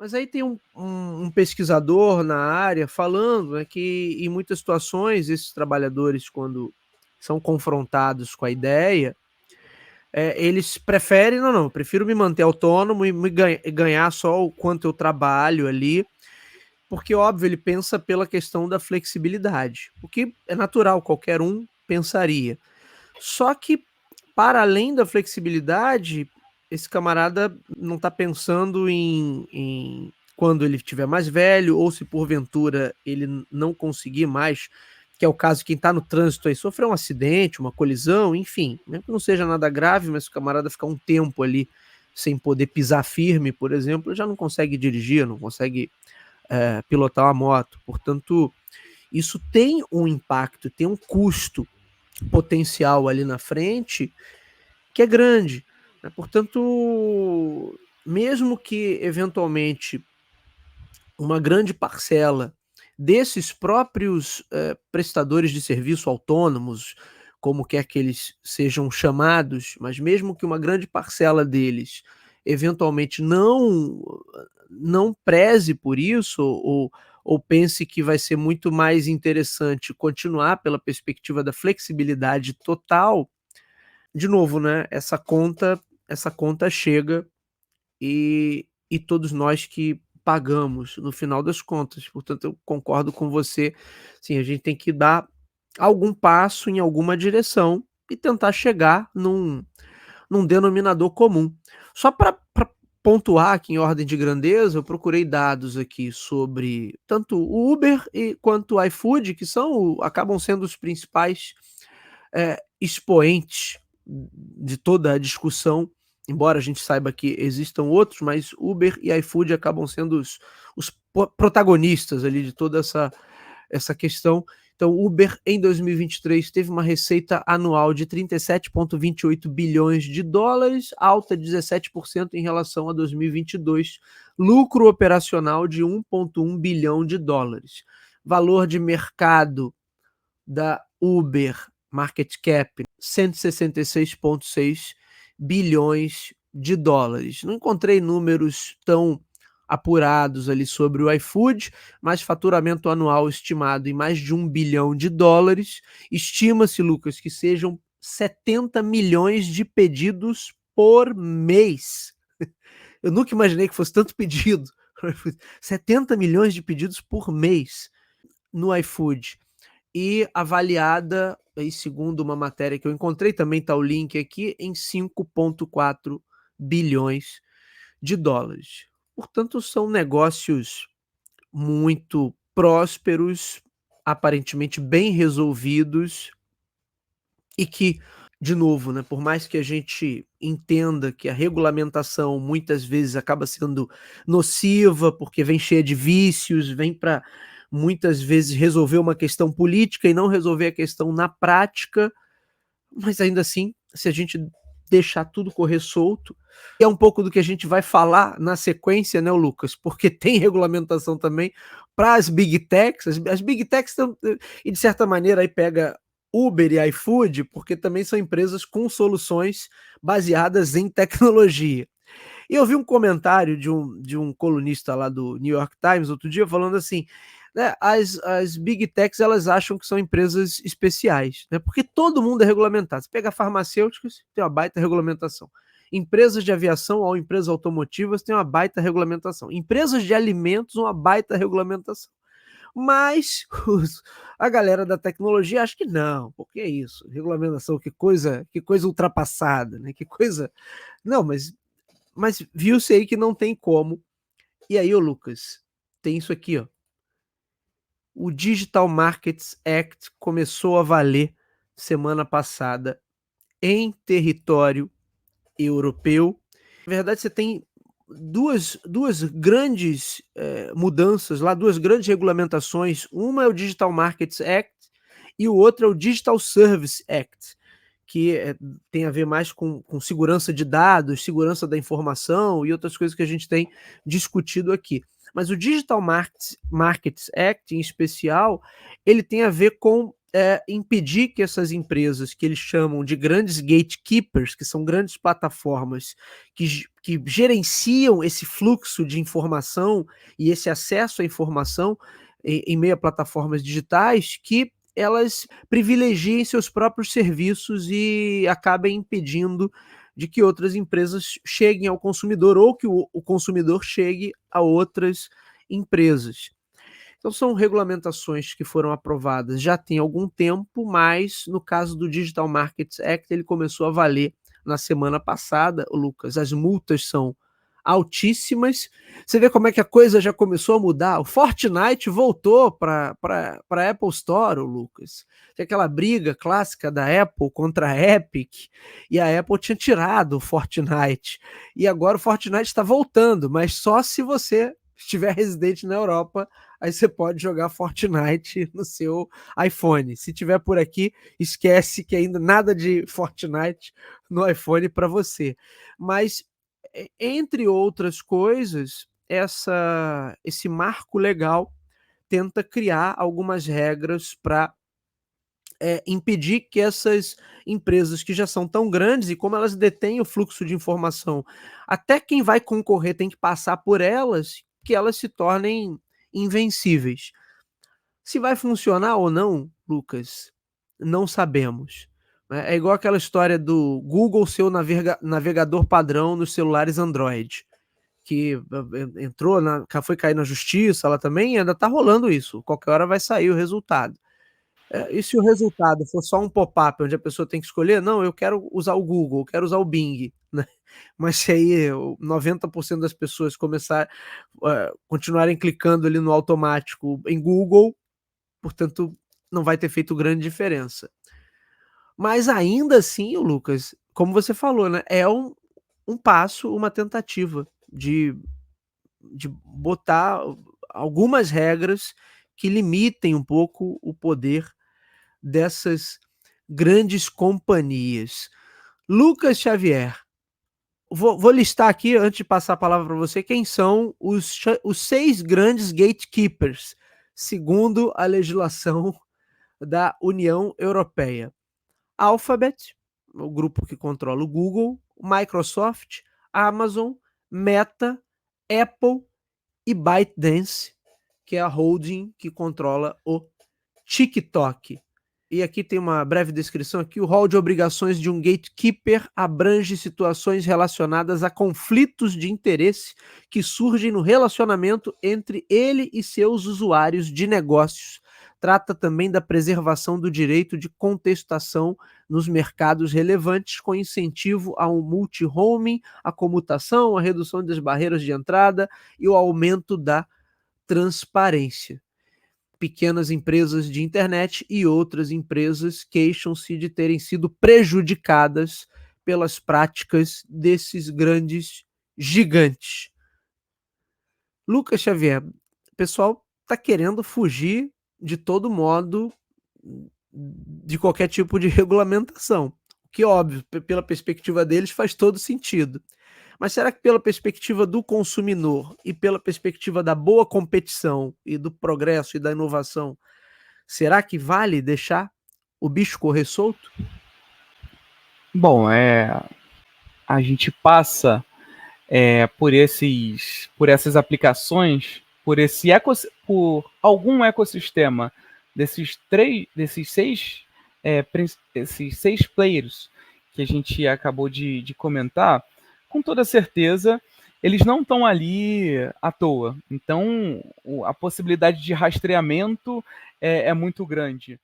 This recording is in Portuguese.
Mas aí tem um pesquisador na área falando, né, que em muitas situações esses trabalhadores, quando são confrontados com a ideia, eles preferem, não, eu prefiro me manter autônomo e ganhar só o quanto eu trabalho ali, porque, óbvio, ele pensa pela questão da flexibilidade, o que é natural, qualquer um pensaria. Só que, para além da flexibilidade, esse camarada não está pensando em quando ele estiver mais velho, ou se porventura ele não conseguir mais, que é o caso de quem está no trânsito aí, sofrer um acidente, uma colisão, enfim, mesmo que não seja nada grave, mas se o camarada ficar um tempo ali sem poder pisar firme, por exemplo, já não consegue dirigir, não consegue pilotar uma moto. Portanto, isso tem um impacto, tem um custo potencial ali na frente que é grande, né? Portanto, mesmo que eventualmente uma grande parcela desses próprios prestadores de serviço autônomos, como quer que eles sejam chamados, mas mesmo que uma grande parcela deles eventualmente não preze por isso, ou pense que vai ser muito mais interessante continuar pela perspectiva da flexibilidade total, de novo, né? Essa conta chega e todos nós que pagamos no final das contas. Portanto, eu concordo com você. Sim, a gente tem que dar algum passo em alguma direção e tentar chegar num denominador comum. Só para pontuar aqui em ordem de grandeza, eu procurei dados aqui sobre tanto o Uber quanto o iFood, que acabam sendo os principais expoentes de toda a discussão, embora a gente saiba que existam outros, mas Uber e iFood acabam sendo os protagonistas ali de toda essa questão. Então, Uber em 2023 teve uma receita anual de 37,28 bilhões de dólares, alta 17% em relação a 2022, lucro operacional de 1,1 bilhão de dólares. Valor de mercado da Uber, market cap, 166,6 bilhões de dólares. Não encontrei números tão apurados ali sobre o iFood, mas faturamento anual estimado em mais de 1 bilhão de dólares. Estima-se, Lucas, que sejam 70 milhões de pedidos por mês. Eu nunca imaginei que fosse tanto pedido. 70 milhões de pedidos por mês no iFood. E avaliada, aí, segundo uma matéria que eu encontrei, também está o link aqui, em 5,4 bilhões de dólares. Portanto, são negócios muito prósperos, aparentemente bem resolvidos, e que, de novo, né, por mais que a gente entenda que a regulamentação muitas vezes acaba sendo nociva, porque vem cheia de vícios, vem para muitas vezes resolver uma questão política e não resolver a questão na prática, mas ainda assim, se a gente deixar tudo correr solto, é um pouco do que a gente vai falar na sequência, né, Lucas? Porque tem regulamentação também para as Big Techs. As Big Techs estão, e de certa maneira aí pega Uber e iFood, porque também são empresas com soluções baseadas em tecnologia. E eu vi um comentário de um colunista lá do New York Times outro dia falando assim, né, as Big Techs, elas acham que são empresas especiais, né, porque todo mundo é regulamentado. Você pega farmacêuticos, tem uma baita regulamentação. Empresas de aviação ou empresas automotivas têm uma baita regulamentação. Empresas de alimentos, uma baita regulamentação. Mas a galera da tecnologia acha que não, porque é isso, regulamentação, que coisa ultrapassada, né? Que coisa. Não, mas viu-se aí que não tem como. E aí, ô Lucas, tem isso aqui, ó. O Digital Markets Act começou a valer semana passada em território europeu. Na verdade, você tem duas grandes mudanças lá, duas grandes regulamentações. Uma é o Digital Markets Act e o outro é o Digital Service Act, que tem a ver mais com segurança de dados, segurança da informação e outras coisas que a gente tem discutido aqui. Mas o Digital Markets Act, em especial, ele tem a ver com impedir que essas empresas que eles chamam de grandes gatekeepers, que são grandes plataformas que gerenciam esse fluxo de informação e esse acesso à informação em meio a plataformas digitais, que elas privilegiem seus próprios serviços e acabem impedindo de que outras empresas cheguem ao consumidor ou que o consumidor chegue a outras empresas. Então, são regulamentações que foram aprovadas já tem algum tempo, mas no caso do Digital Markets Act, ele começou a valer na semana passada, Lucas. As multas são altíssimas. Você vê como é que a coisa já começou a mudar. O Fortnite voltou para a Apple Store, Lucas. Tem aquela briga clássica da Apple contra a Epic, e a Apple tinha tirado o Fortnite. E agora o Fortnite está voltando, mas só se você estiver residente na Europa, aí você pode jogar Fortnite no seu iPhone. Se tiver por aqui, esquece que ainda nada de Fortnite no iPhone para você. Mas, entre outras coisas, esse marco legal tenta criar algumas regras para impedir que essas empresas que já são tão grandes e como elas detêm o fluxo de informação, até quem vai concorrer tem que passar por elas, que elas se tornem invencíveis. Se vai funcionar ou não, Lucas, não sabemos. É igual aquela história do Google ser o navegador padrão nos celulares Android, que entrou, foi cair na justiça lá também, e ainda está rolando isso. Qualquer hora vai sair o resultado. E se o resultado for só um pop-up onde a pessoa tem que escolher, não, eu quero usar o Google, eu quero usar o Bing, né? Mas se aí 90% das pessoas continuarem clicando ali no automático em Google, portanto, não vai ter feito grande diferença. Mas ainda assim, Lucas, como você falou, né, é um passo, uma tentativa de botar algumas regras que limitem um pouco o poder dessas grandes companhias. Lucas Xavier, vou listar aqui, antes de passar a palavra para você, quem são os 6 grandes gatekeepers, segundo a legislação da União Europeia. Alphabet, o grupo que controla o Google, Microsoft, Amazon, Meta, Apple e ByteDance, que é a holding que controla o TikTok. E aqui tem uma breve descrição aqui. O rol de obrigações de um gatekeeper abrange situações relacionadas a conflitos de interesse que surgem no relacionamento entre ele e seus usuários de negócios. Trata também da preservação do direito de contestação nos mercados relevantes, com incentivo ao multi-homing, a comutação, a redução das barreiras de entrada e o aumento da transparência. Pequenas empresas de internet e outras empresas queixam-se de terem sido prejudicadas pelas práticas desses grandes gigantes. Lucas Xavier, o pessoal está querendo fugir de todo modo de qualquer tipo de regulamentação, que óbvio, pela perspectiva deles faz todo sentido. Mas será que pela perspectiva do consumidor e pela perspectiva da boa competição e do progresso e da inovação, será que vale deixar o bicho correr solto? Bom, a gente passa por essas aplicações, por algum ecossistema desses seis players que a gente acabou de comentar, com toda certeza eles não estão ali à toa. Então, a possibilidade de rastreamento é muito grande.